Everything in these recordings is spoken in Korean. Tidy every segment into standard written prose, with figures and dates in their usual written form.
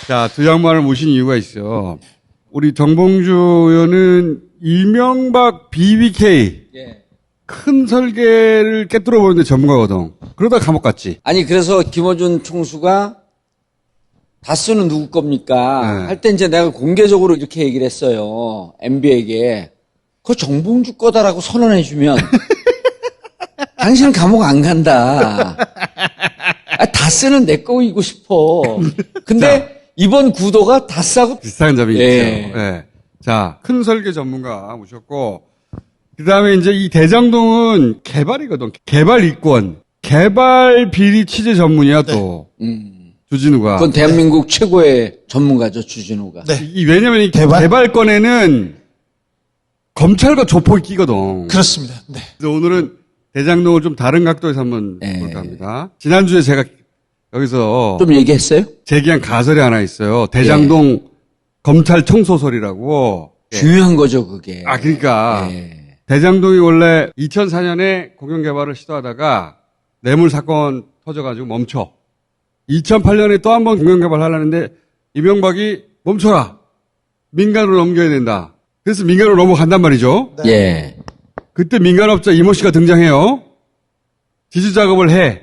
자, 두 양반을 모신 이유가 있어요. 우리 정봉주 의원은 이명박 BBK 예. 큰 설계를 깨뚫어 보는데 전문가거든. 그러다 감옥 갔지. 아니 그래서 김어준 총수가 다스는 누구 겁니까? 네. 할 때 이제 내가 공개적으로 이렇게 얘기를 했어요. MB에게. 그거 정봉주 거다라고 선언해주면 당신은 감옥 안 간다. 다스는 내 거이고 싶어. 근데 이번 구도가 다스하고 비슷한 점이 예. 있죠. 예. 자, 큰 설계 전문가 모셨고, 그 다음에 이제 이 대장동은 개발이거든. 개발 이권. 개발 비리 취재 전문이야, 또. 주진우가. 그건 대한민국 최고의 전문가죠, 주진우가. 네. 왜냐면 이 개발권에는 검찰과 조폭이 끼거든. 그렇습니다. 네. 그래서 오늘은 대장동을 좀 다른 각도에서 한번 네. 볼까 합니다. 지난주에 제가 여기서 좀 얘기했어요? 제기한 가설이 하나 있어요. 대장동 검찰 청소설이라고. 중요한 거죠, 그게. 아, 그러니까. 예. 대장동이 원래 2004년에 공영개발을 시도하다가 뇌물 사건 터져가지고 멈춰. 2008년에 또 한 번 공영개발 하려는데 이명박이 멈춰라. 민간으로 넘겨야 된다. 그래서 민간으로 넘어간단 말이죠. 예. 그때 민간업자 이모 씨가 등장해요. 지지 작업을 해.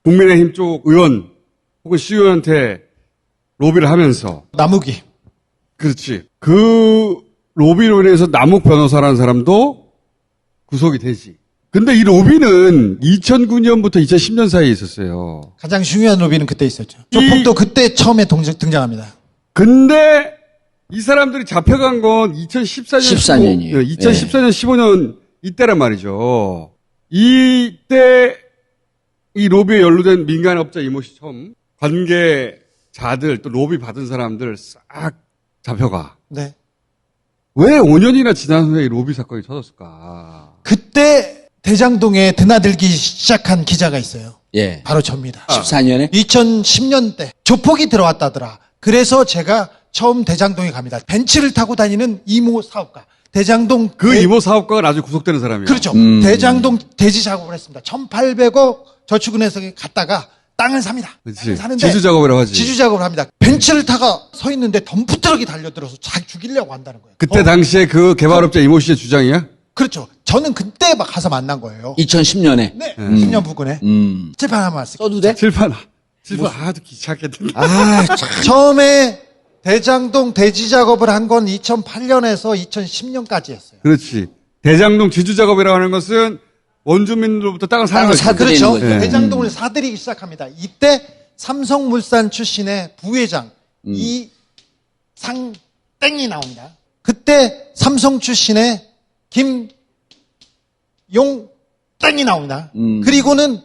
국민의힘 쪽 의원 혹은 시의원한테 로비를 하면서. 나무기. 그렇지. 그 로비로 인해서 남욱 변호사라는 사람도 구속이 되지. 근데 이 로비는 2009년부터 2010년 사이에 있었어요. 가장 중요한 로비는 그때 있었죠. 조폭도 그때 처음에 등장합니다. 근데 이 사람들이 잡혀간 건 2014년, 14년이에요. 2014년, 15년 이때란 말이죠. 이때 이 로비에 연루된 민간업자 이모 씨 처음 관계자들 또 로비 받은 사람들 싹 잡혀가. 네. 왜 5년이나 지난 후에 이 로비 사건이 터졌을까? 그때 대장동에 드나들기 시작한 기자가 있어요. 예. 바로 접니다. 14년에? 2010년대 조폭이 들어왔다더라. 그래서 제가 처음 대장동에 갑니다. 벤츠를 타고 다니는 이모 사업가. 대장동 그 이모 사업가가 나중에 구속되는 사람이에요. 그렇죠. 대장동 대지 작업을 했습니다. 1,800억 저축은행에서 갔다가 땅을 삽니다. 그렇지. 땅을 사는데 지주 작업이라고 하지. 지주 작업을 합니다. 벤츠를 타가 서 있는데 덤프트럭이 달려들어서 자기 죽이려고 한다는 거예요. 그때 당시에 그 개발업자 이모 씨의 주장이야? 그렇죠. 저는 그때 막 가서 만난 거예요. 2010년에. 네. 10년 부근에. 칠판 하나만 쓸게요. 써도 돼? 칠판 아주 귀찮겠던데. 아, 참. 처음에 대장동 대지 작업을 한 건 2008년에서 2010년까지 했어요. 그렇지. 대장동 지주 작업이라고 하는 것은 원주민으로부터 땅을 사는 땅을 거죠. 사들이는 그렇죠. 거죠. 네. 대장동을 사들이기 시작합니다. 이때 삼성물산 출신의 부회장 이상땡이 나옵니다. 그때 삼성 출신의 김용땡이 나옵니다. 그리고는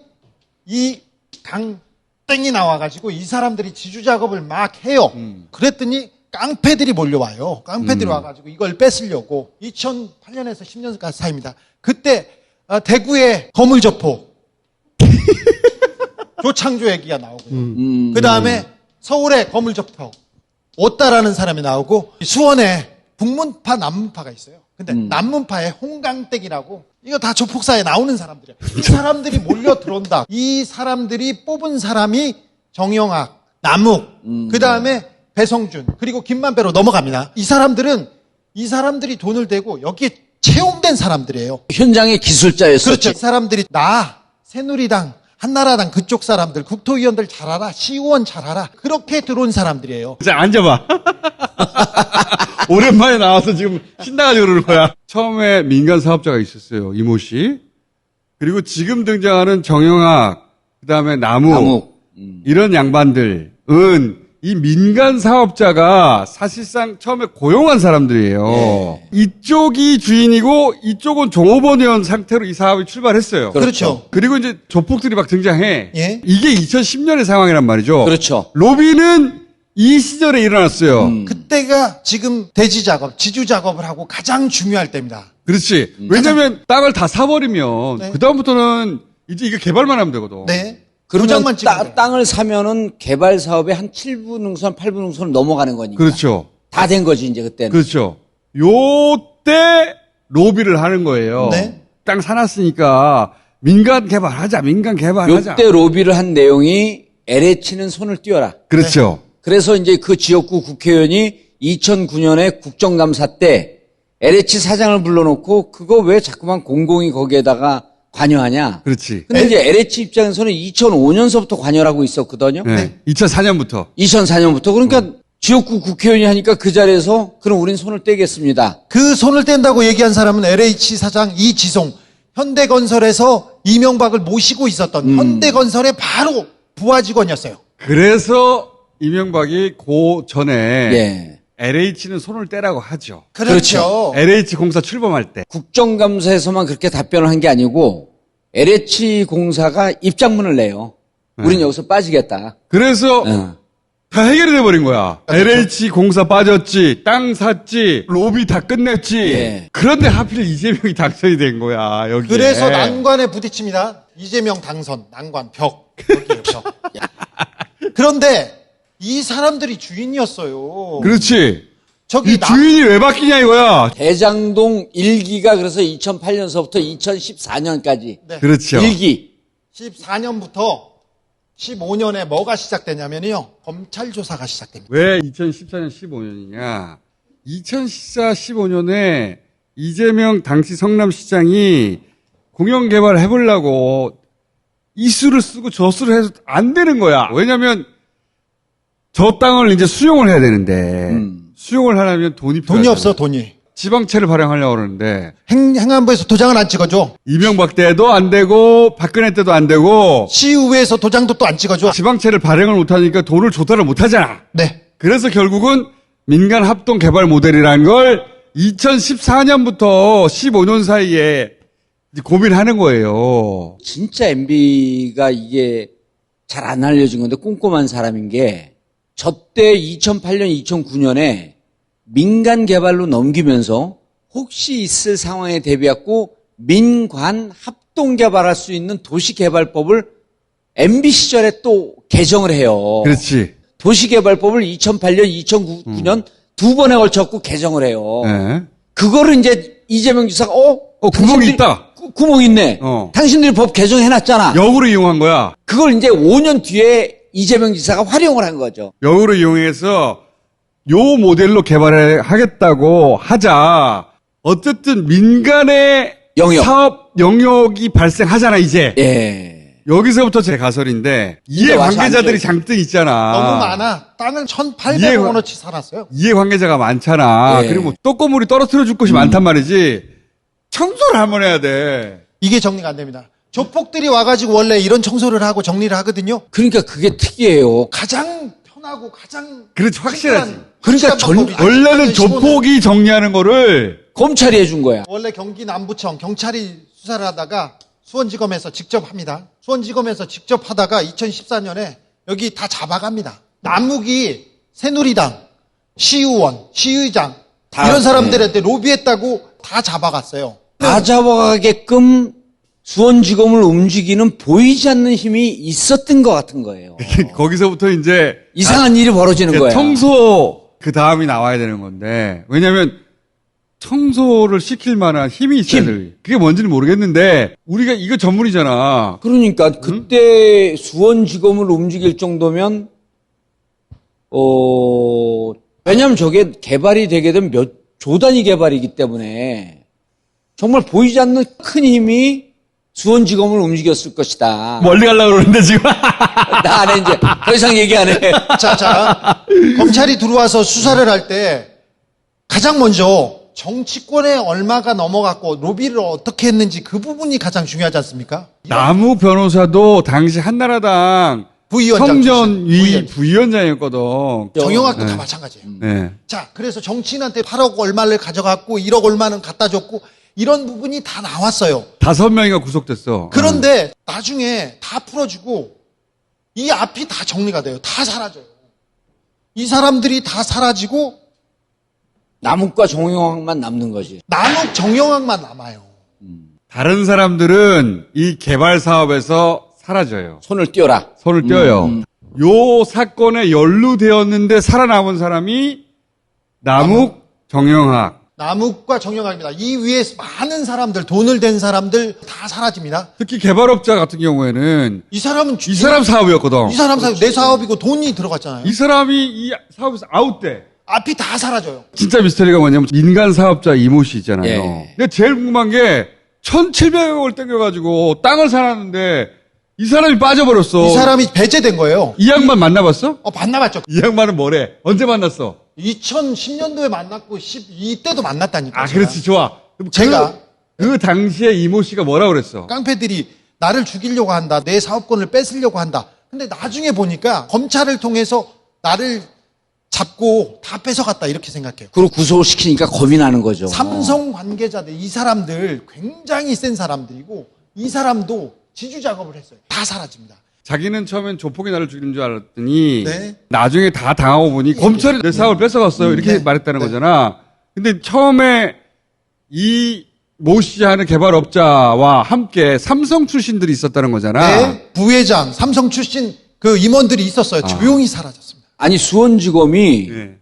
이 강땡이 나와가지고 이 사람들이 지주 작업을 막 해요. 그랬더니 깡패들이 몰려와요. 깡패들이 와가지고 이걸 뺏으려고 2008년에서 10년까지 사이입니다. 그때 대구의 거물저포 조창조 얘기가 나오고요. 그 다음에 서울의 거물저포 오따라는 사람이 나오고 수원에 북문파 남문파가 있어요. 근데 남문파의 홍강댁이라고 이거 다 조폭사에 나오는 사람들이에요. 이 사람들이 몰려 들어온다. 이 사람들이 뽑은 사람이 정영학, 남욱, 그 다음에 배성준 그리고 김만배로 넘어갑니다. 이 사람들이 돈을 대고 여기에 채용된 사람들이에요. 현장의 기술자였었지. 그렇죠. 이 사람들이 새누리당, 한나라당 그쪽 사람들, 국토위원들 잘 알아, 시의원 잘 알아. 그렇게 들어온 사람들이에요. 자, 앉아봐. 오랜만에 나와서 지금 신나가지고 그러는 거야. 처음에 민간 사업자가 있었어요. 이모 씨. 그리고 지금 등장하는 정영학, 그 다음에 남욱. 이런 양반들은 이 민간 사업자가 사실상 처음에 고용한 사람들이에요. 이쪽이 주인이고 이쪽은 종업원 회원 상태로 이 사업이 출발했어요. 그렇죠. 그리고 이제 조폭들이 막 등장해. 예. 이게 2010년의 상황이란 말이죠. 그렇죠. 로비는 이 시절에 일어났어요. 그때가 지금 대지 작업, 지주 작업을 하고 가장 중요할 때입니다. 그렇지. 왜냐면 땅을 다 사버리면 네. 그다음부터는 이제 이거 개발만 하면 되거든. 네. 그러면 도장만 찍으면 돼요. 땅을 사면은 개발 사업에 한 7부 능선, 8부 능선을 넘어가는 거니까. 그렇죠. 다 된 거지, 이제 그때는. 그렇죠. 요때 로비를 하는 거예요. 네. 땅 사놨으니까 민간 개발하자. 요때 로비를 한 내용이 LH는 손을 띄워라. 그렇죠. 그래서 이제 그 지역구 국회의원이 2009년에 국정감사 때 LH 사장을 불러놓고 그거 왜 자꾸만 공공이 거기에다가 관여하냐. 그렇지. 근데 이제 LH 입장에서는 2005년서부터 관여를 하고 있었거든요. 네. 2004년부터. 2004년부터. 그러니까 지역구 국회의원이 하니까 그 자리에서 그럼 우린 손을 떼겠습니다. 그 손을 뗀다고 얘기한 사람은 LH 사장 이지송, 현대건설에서 이명박을 모시고 있었던 현대건설의 바로 부하 직원이었어요. 그래서 이명박이 그 전에 예. LH는 손을 떼라고 하죠. 그렇죠. LH 공사 출범할 때. 국정감사에서만 그렇게 답변을 한 게 아니고 LH 공사가 입장문을 내요. 우린 여기서 빠지겠다. 그래서 다 해결이 돼버린 거야. 그렇죠. LH 공사 빠졌지, 땅 샀지, 로비 다 끝냈지. 예. 그런데 하필 이재명이 당선이 된 거야, 여기에. 그래서 난관에 부딪힙니다. 이재명 당선, 난관, 벽. 여기에요, 벽. 그런데 이 사람들이 주인이었어요. 그렇지. 저기 이 주인이 왜 바뀌냐 이거야. 대장동 1기가 그래서 2008년서부터 2014년까지 네. 그렇죠. 1기. 14년부터 15년에 뭐가 시작되냐면요. 검찰 조사가 시작됩니다. 왜 2014년 15년이냐. 2014, 15년에 이재명 당시 성남시장이 공영개발 해보려고 이 수를 쓰고 저 수를 해서 안 되는 거야. 왜냐면 저 땅을 이제 수용을 해야 되는데 수용을 하려면 돈이 돈이 필요하잖아. 없어, 돈이. 지방채를 발행하려고 그러는데 행안부에서 도장을 안 찍어줘. 이명박 때도 안 되고 박근혜 때도 안 되고 시의회에서 도장도 또 안 찍어줘. 지방채를 발행을 못하니까 돈을 조달을 못하잖아. 네. 그래서 결국은 민간 합동 개발 모델이라는 걸 2014년부터 15년 사이에 이제 고민하는 거예요. 진짜 MB가 이게 잘 안 알려진 건데 꼼꼼한 사람인 게 저때 2008년, 2009년에 민간 개발로 넘기면서 혹시 있을 상황에 대비하고 민관 합동 개발할 수 있는 도시개발법을 MB 시절에 또 개정을 해요. 그렇지. 도시개발법을 2008년, 2009년 두 번에 걸쳐갖고 개정을 해요. 네. 그거를 이제 이재명 지사가 구멍이 있다. 구멍 있네. 당신들이 법 개정해놨잖아. 역으로 이용한 거야. 그걸 이제 5년 뒤에 이재명 지사가 활용을 한 거죠. 역으로 이용해서 요 모델로 개발하겠다고 하자. 어쨌든 민간의 영역. 사업 영역이 발생하잖아 이제. 예. 여기서부터 제 가설인데 이해 와서 관계자들이 앉아있어. 잔뜩 있잖아. 너무 많아. 땅을 1,800억 원어치 살았어요. 이해 관계자가 많잖아. 예. 그리고 떡고물이 떨어뜨려 줄 곳이 많단 말이지. 청소를 한번 해야 돼. 이게 정리가 안 됩니다. 조폭들이 와가지고 원래 이런 청소를 하고 정리를 하거든요. 그러니까 그게 특이해요. 가장 편하고 가장 그렇지, 확실하지. 그러니까 확실한 방법이죠. 원래는 2015년 조폭이 정리하는 거를 검찰이 해준 거야. 원래 경기 남부청 경찰이 수사를 하다가 수원지검에서 직접 합니다. 수원지검에서 직접 하다가 2014년에 여기 다 잡아갑니다. 남욱이 새누리당, 시의원, 시의장 다, 이런 사람들한테 로비했다고 다 잡아갔어요. 다 잡아가게끔 수원지검을 움직이는 보이지 않는 힘이 있었던 것 같은 거예요. 거기서부터 이제 이상한 일이 벌어지는 거야. 청소 그 다음이 나와야 되는 건데 왜냐하면 청소를 시킬 만한 힘이 있어야 돼. 그게 뭔지는 모르겠는데 우리가 이거 전문이잖아. 그러니까 그때 수원지검을 움직일 정도면 왜냐하면 저게 개발이 되게 되면 몇 조 단위 개발이기 때문에 정말 보이지 않는 큰 힘이 수원지검을 움직였을 것이다. 멀리 가려고 그러는데 지금. 나 안 해, 이제. 더 이상 얘기 안 해. 자, 검찰이 들어와서 수사를 할 때 가장 먼저 정치권에 얼마가 넘어갔고 로비를 어떻게 했는지 그 부분이 가장 중요하지 않습니까? 남욱 변호사도 당시 한나라당 부위원장 성전위 부위원장이었거든. 정영학도 네. 다 마찬가지예요. 네. 자, 그래서 정치인한테 8억 얼마를 가져갔고 1억 얼마는 갖다 줬고 이런 부분이 다 나왔어요. 5명이가 구속됐어. 그런데 나중에 다 풀어주고 이 앞이 다 정리가 돼요. 다 사라져요. 이 사람들이 다 사라지고 남욱과 정영학만 남는 거지. 남욱 정영학만 남아요. 다른 사람들은 이 개발 사업에서 사라져요. 손을 띄어라. 손을 떼어요. 요 사건에 연루되었는데 살아남은 사람이 남욱, 정영학. 남욱과 정영학입니다. 이 위에 많은 사람들, 돈을 댄 사람들 다 사라집니다. 특히 개발업자 같은 경우에는 이 사람은 이 사람 사업이었거든. 이 사람 사업, 내 사업이고 돈이 들어갔잖아요. 이 사람이 이 사업에서 아웃돼. 앞이 다 사라져요. 진짜 미스터리가 뭐냐면 민간 사업자 이모 씨 있잖아요. 예. 근데 제일 궁금한 게 1,700억을 땡겨가지고 땅을 사놨는데 이 사람이 빠져버렸어. 이 사람이 배제된 거예요. 이 양반 만나봤어? 만나봤죠. 이 양반은 뭐래? 언제 만났어? 2010년도에 만났고, 이때도 만났다니까. 아, 그렇지, 좋아. 그럼 제가 그 당시에 이모 씨가 뭐라 그랬어? 깡패들이 나를 죽이려고 한다. 내 사업권을 뺏으려고 한다. 근데 나중에 보니까 검찰을 통해서 나를 잡고 다 뺏어갔다. 이렇게 생각해요. 그리고 구속을 시키니까 겁이 나는 거죠. 삼성 관계자들, 이 사람들 굉장히 센 사람들이고, 이 사람도 지주 작업을 했어요. 다 사라집니다. 자기는 처음엔 조폭이 나를 죽이는 줄 알았더니 네. 나중에 다 당하고 보니 검찰이 내 사업을 뺏어갔어요. 이렇게 네. 말했다는 네. 거잖아. 근데 처음에 이 모 씨 하는 개발업자와 함께 삼성 출신들이 있었다는 거잖아. 네. 부회장, 삼성 출신 그 임원들이 있었어요. 조용히 사라졌습니다. 아니 수원지검이 네.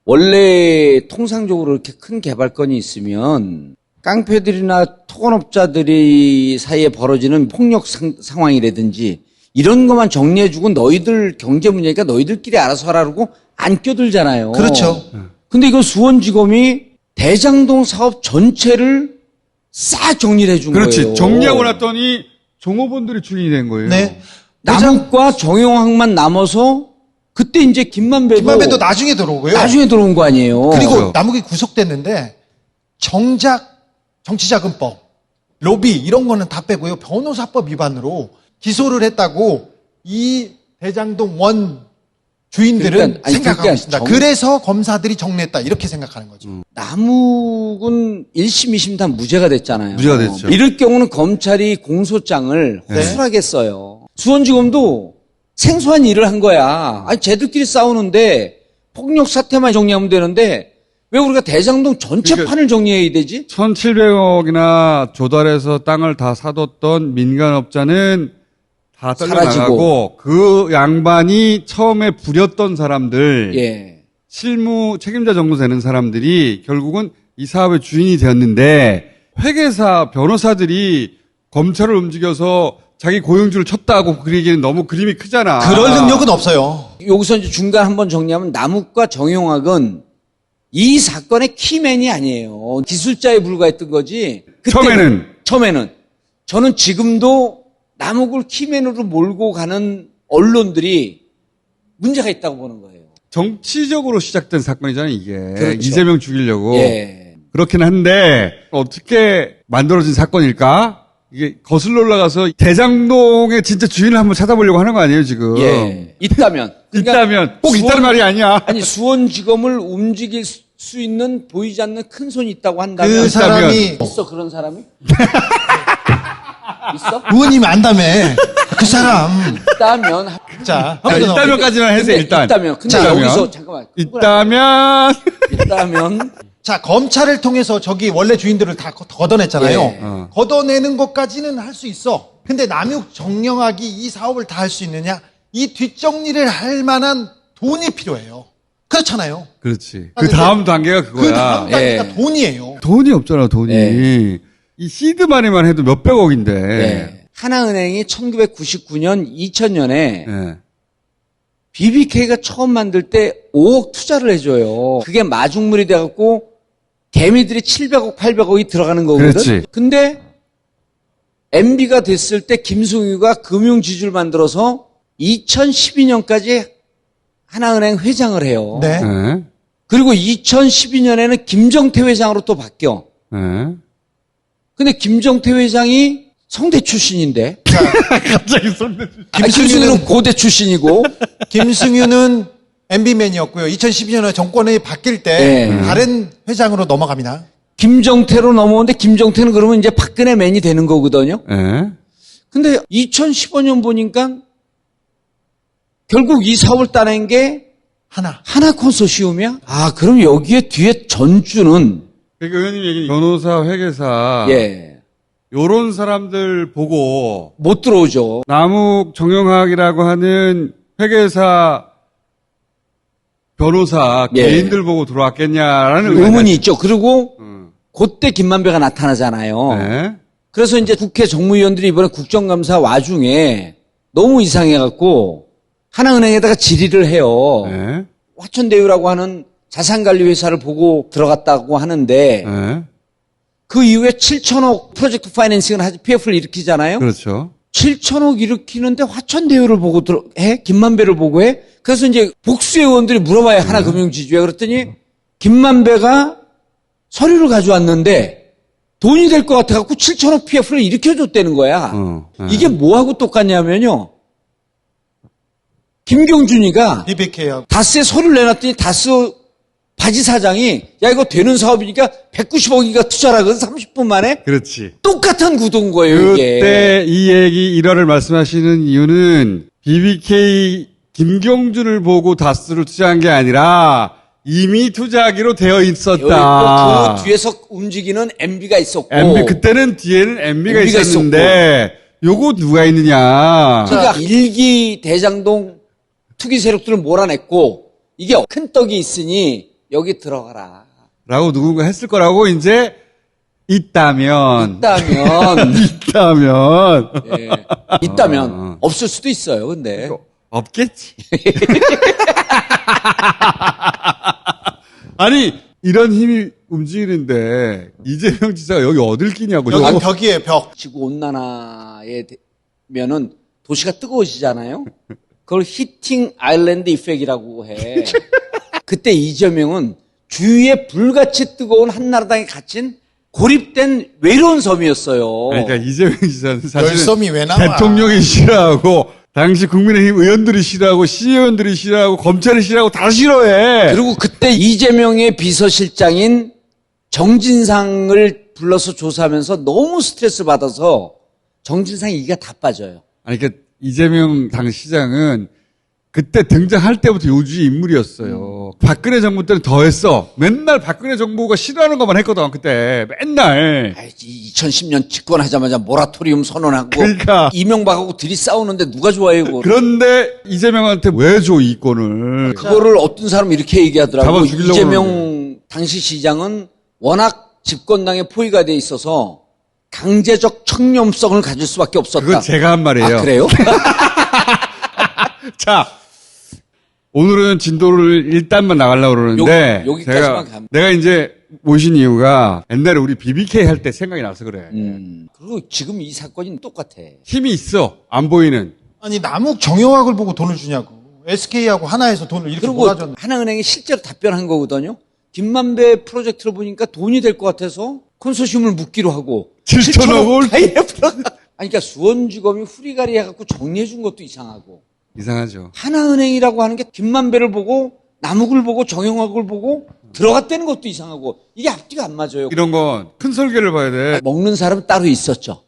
원래 통상적으로 이렇게 큰 개발건이 있으면 깡패들이나 토건업자들이 사이에 벌어지는 폭력 상황이라든지 이런 것만 정리해주고 너희들 경제 문제니까 너희들끼리 알아서 하라고 안 껴들잖아요. 그렇죠. 근데 이거 수원지검이 대장동 사업 전체를 싹 정리를 해준 그렇지. 거예요. 정리하고 났더니 종업원들이 출인이 된 거예요. 네. 남욱과 정영학만 남아서 그때 이제 김만배도 나중에 들어오고요. 나중에 들어온 거 아니에요. 그리고 그렇죠. 남욱이 구속됐는데 정작 정치자금법, 로비 이런 거는 다 빼고요. 변호사법 위반으로 기소를 했다고 이 대장동 원 주인들은 그러니까, 아니, 생각하고 그러니까 있습니다. 그래서 검사들이 정리했다 이렇게 생각하는 거죠. 남욱은 1심, 2심 다 무죄가 됐잖아요. 무죄가 됐죠. 이럴 경우는 검찰이 공소장을 네. 호술하게 써요. 수원지검도 생소한 일을 한 거야. 아니, 쟤들끼리 싸우는데 폭력 사태만 정리하면 되는데 왜 우리가 대장동 전체 그러니까 판을 정리해야 되지? 1,700억이나 조달해서 땅을 다 사뒀던 민간업자는 다 떨려나가고 사라지고. 그 양반이 처음에 부렸던 사람들 예. 실무 책임자 정도 되는 사람들이 결국은 이 사업의 주인이 되었는데 회계사 변호사들이 검찰을 움직여서 자기 고용주를 쳤다고 그리기에는 너무 그림이 크잖아. 그럴 능력은 없어요. 여기서 이제 중간 한번 정리하면 남욱과 정용학은 이 사건의 키맨이 아니에요. 기술자에 불과했던 거지. 처음에는. 저는 지금도 남욱을 키맨으로 몰고 가는 언론들이 문제가 있다고 보는 거예요. 정치적으로 시작된 사건이잖아요, 이게. 그렇죠. 이재명 죽이려고. 예. 그렇긴 한데 어떻게 만들어진 사건일까? 이게 거슬러 올라가서 대장동의 진짜 주인을 한번 찾아보려고 하는 거 아니에요, 지금? 예. 있다면. 그러니까 있다면 꼭 있다는 말이 아니야. 아니, 수원지검을 움직일 수 있는 보이지 않는 큰 손이 있다고 한다면. 그 사람이 있어, 그런 사람이? 있어? 의원님이 안다며. 그 사람. 있다면. 자, 자, 있다면까지만 해서 근데 일단. 있다면. 근데 있다면. 여기서, 잠깐만. 있다면. 자, 검찰을 통해서 저기 원래 주인들을 다 걷어냈잖아요. 예. 걷어내는 것까지는 할 수 있어. 근데 남욱 정영학이 이 사업을 다 할 수 있느냐? 이 뒷정리를 할 만한 돈이 필요해요. 그렇잖아요. 그렇지. 아, 그 근데 다음 단계가 그거야. 그 다음 단계가 예. 돈이에요. 돈이 없잖아, 돈이. 예. 이 시드마니만 해도 몇백억인데. 예. 하나은행이 1999년, 2000년에 예. BBK가 처음 만들 때 5억 투자를 해줘요. 그게 마중물이 돼갖고 개미들이 700억, 800억이 들어가는 거거든. 그렇지. 근데 MB가 됐을 때 김승유가 금융지주를 만들어서 2012년까지 하나은행 회장을 해요. 네. 예. 그리고 2012년에는 김정태 회장으로 또 바뀌어. 예. 근데 김정태 회장이 성대 출신인데. 갑자기 손대. 김승유는 고대 출신이고. 김승유는 MB맨이었고요. 2012년에 정권이 바뀔 때 예. 다른 회장으로 넘어갑니다. 김정태로 넘어오는데 김정태는 그러면 이제 박근혜 맨이 되는 거거든요. 예. 근데 2015년 보니까 결국 이 사업을 따낸 게 하나 컨소시엄이야? 아, 그럼 여기에 뒤에 전주는 그러니까 의원님 얘기 변호사, 회계사. 예, 요런 사람들 보고 못 들어오죠. 남욱 정영학이라고 하는 회계사 변호사 예. 개인들 보고 들어왔겠냐라는 의문이 있죠. 그리고 그때 김만배가 나타나잖아요. 네. 그래서 이제 국회 정무위원들이 이번에 국정감사 와중에 너무 이상해갖고 하나은행에다가 질의를 해요. 네. 화천대유라고 하는 자산관리회사를 보고 들어갔다고 하는데 네. 그 이후에 7천억 프로젝트 파이낸싱을 하지 PF를 일으키잖아요. 그렇죠. 7천억 일으키는데 화천대유를 보고 해? 김만배를 보고 해? 그래서 이제 복수의 의원들이 물어봐요. 하나금융지주에. 그랬더니 김만배가 서류를 가져왔는데 돈이 될 것 같아갖고 7천억 PF를 일으켜줬다는 거야. 네. 이게 뭐하고 똑같냐면요. 김경준이가 BBK하고. 다스에 서류를 내놨더니 다스 바지 사장이 야 이거 되는 사업이니까 190억인가 투자라 그래서 30분 만에 그렇지. 똑같은 구도인 거예요. 이게. 그때 이 얘기 일화를 말씀하시는 이유는 BBK 김경준을 보고 다스를 투자한 게 아니라 이미 투자하기로 되어 있었다. 그 뒤에서 움직이는 MB가 있었고. MB 그때는 뒤에는 MB가 MB가 있었는데 요거 누가 있느냐? 그러니까 일기 대장동 투기 세력들을 몰아냈고 이게 큰 떡이 있으니 여기 들어가라. 라고 누군가 했을 거라고 이제 있다면 있다면 예. 있다면 없을 수도 있어요. 근데 없겠지. 아니 이런 힘이 움직이는데 이재명 지사가 여기 어딜 끼냐고. 여기 벽이에요, 벽. 지구 온난화에 되면은 도시가 뜨거워지잖아요. 그걸 히팅 아일랜드 이펙이라고 해. 그때 이재명은 주위에 불같이 뜨거운 한나라당에 갇힌 고립된 외로운 섬이었어요. 그러니까 이재명 지사는 사실 열섬이 왜 나와? 대통령이 싫어하고 당시 국민의힘 의원들이 싫어하고 시의원들이 싫어하고 검찰이 싫어하고 다 싫어해. 그리고 그때 이재명의 비서실장인 정진상을 불러서 조사하면서 너무 스트레스 받아서 정진상이 이가 다 빠져요. 아니 그러니까 이재명 당시 시장은 그때 등장할 때부터 요주의 인물이었어요. 박근혜 정부 때는 더 했어. 맨날 박근혜 정부가 싫어하는 것만 했거든, 그때. 맨날. 2010년 집권하자마자 모라토리움 선언하고 그러니까. 이명박하고 둘이 싸우는데 누가 좋아해요, 그거? 그런데 이재명한테 왜 줘, 이권을. 그거를 어떤 사람이 이렇게 얘기하더라고요. 잡아 죽이려고 이재명 당시 시장은 워낙 집권당에 포위가 돼 있어서 강제적 청렴성을 가질 수밖에 없었다. 그건 제가 한 말이에요. 아, 그래요? 자, 오늘은 진도를 일단만 나가려고 그러는데. 여기까지만 가면. 내가 이제 모신 이유가 옛날에 우리 BBK 할 때 생각이 나서 그래. 그리고 지금 이 사건이 똑같아. 힘이 있어, 안 보이는. 아니, 남욱 정영학을 보고 돈을 주냐고. SK하고 하나에서 돈을 이렇게 그리고 몰아줬는데. 하나은행이 실제로 답변한 거거든요. 김만배 프로젝트를 보니까 돈이 될 것 같아서 컨소시엄을 묻기로 하고 7천억을 IMF로 아니 그러니까 수원지검이 후리가리 해갖고 정리해 준 것도 이상하고 이상하죠. 하나은행이라고 하는 게 김만배를 보고 남욱을 보고 정영학을 보고 들어갔다는 것도 이상하고 이게 앞뒤가 안 맞아요. 이런 건 큰 설계를 봐야 돼. 먹는 사람은 따로 있었죠.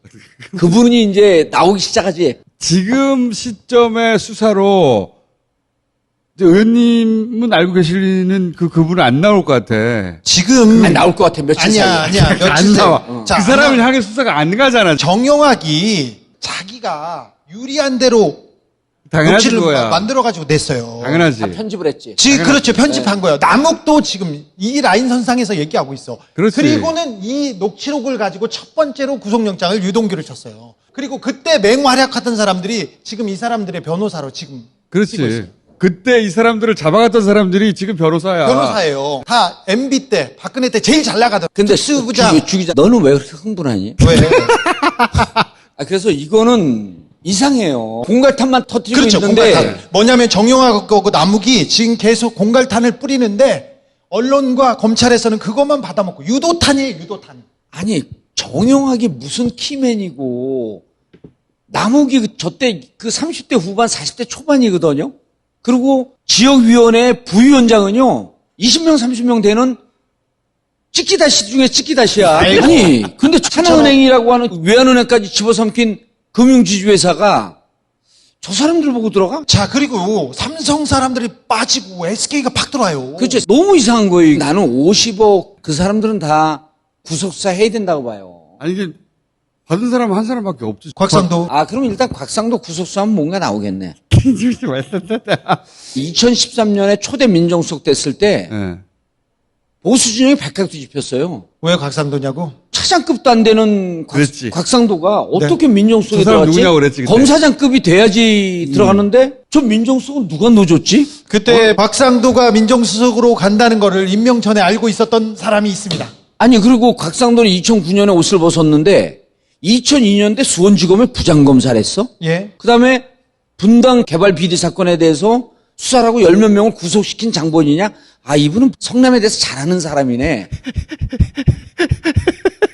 그분이 이제 나오기 시작하지. 지금 시점의 수사로 이제 의원님은 알고 계시는 그분은 안 나올 것 같아. 지금. 아니, 나올 것 같아. 며칠 사이에. 아니야. 며칠 안 사이에. 나와. 자, 그 사람을 향해 수사가 안 가잖아. 정영학이 자기가 유리한 대로 당연하지 녹취를 거야. 만들어가지고 냈어요. 당연하지. 다 편집을 했지. 지금 그렇죠. 편집한 거예요. 남욱도 지금 이 라인 선상에서 얘기하고 있어. 그렇지. 그리고는 이 녹취록을 가지고 첫 번째로 구속영장을 유동규를 쳤어요. 그리고 그때 맹활약하던 사람들이 지금 이 사람들의 변호사로 지금 쓰고 그렇지. 있어요. 그때 이 사람들을 잡아갔던 사람들이 지금 변호사야. 변호사예요. 다 MB 때, 박근혜 때 제일 잘 나가던. 근데 특수부장. 주기자 너는 왜 그렇게 흥분하니? 왜? 그래서 이거는 이상해요. 공갈탄만 터뜨리고 그렇죠. 있는데 공갈탄. 뭐냐면 정영학하고 남욱이 지금 계속 공갈탄을 뿌리는데 언론과 검찰에서는 그것만 받아먹고 유도탄이에요. 유도탄. 아니 정영학이 무슨 키맨이고 남욱이 저때 그 30대 후반 40대 초반이거든요. 그리고 지역위원회 부위원장은요 20명 30명 되는 찍기다시 중에 찍기다시야. 아이고. 아니 근데 하나은행이라고 하는 외환은행까지 집어삼킨 금융지주회사가 저 사람들 보고 들어가? 자, 그리고 삼성 사람들이 빠지고 SK가 팍 들어와요. 그렇죠. 너무 이상한 거예요. 나는 50억 그 사람들은 다 구속사 해야 된다고 봐요. 아니 이게 받은 사람은 한 사람밖에 없지. 곽상도. 그럼 일단 곽상도 구속수하면 뭔가 나오겠네. 김주시 말씀드렸다. 2013년에 초대 민정수석 됐을 때 예. 보수 진영이 백학도 뒤집혔어요. 왜 곽상도냐고? 차장급도 안 되는 그랬지. 곽상도가 어떻게 민정수석에 저 사람 들어갔지? 누구냐고 그랬지, 그때. 검사장급이 돼야지 들어갔는데 저 민정수석은 누가 넣어줬지? 그때 곽상도가 민정수석으로 간다는 거를 임명 전에 알고 있었던 사람이 있습니다. 아니 그리고 곽상도는 2009년에 옷을 벗었는데 2002년대 수원지검에 부장검사를 했어. 예. 그다음에 분당 개발 비리 사건에 대해서 수사를 하고 10몇 명을 구속시킨 장본이냐? 아 이분은 성남에 대해서 잘 아는 사람이네.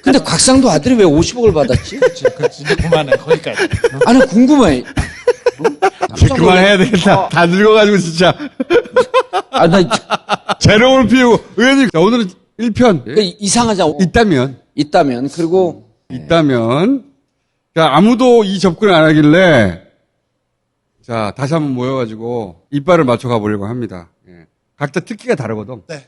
근데 곽상도 아들이 왜 50억을 받았지? 그렇지. 이제 그만해. 거기까지. 아니 궁금해. 그만해야 되겠다. 다 늙어가지고 진짜. 아, 나 재롱을 피우고. 의원님, 자, 오늘은 1편. 이상하잖아. 있다면. 그리고 있다면. 자, 아무도 이 접근을 안 하길래. 자, 다시 한번 모여가지고 이빨을 맞춰가 보려고 합니다. 예. 각자 특기가 다르거든. 네.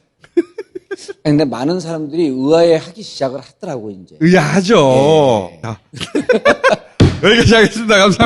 근데 많은 사람들이 의아해 하기 시작을 하더라고 이제. 의아하죠. 자. 여기까지 하겠습니다. 감사합니다.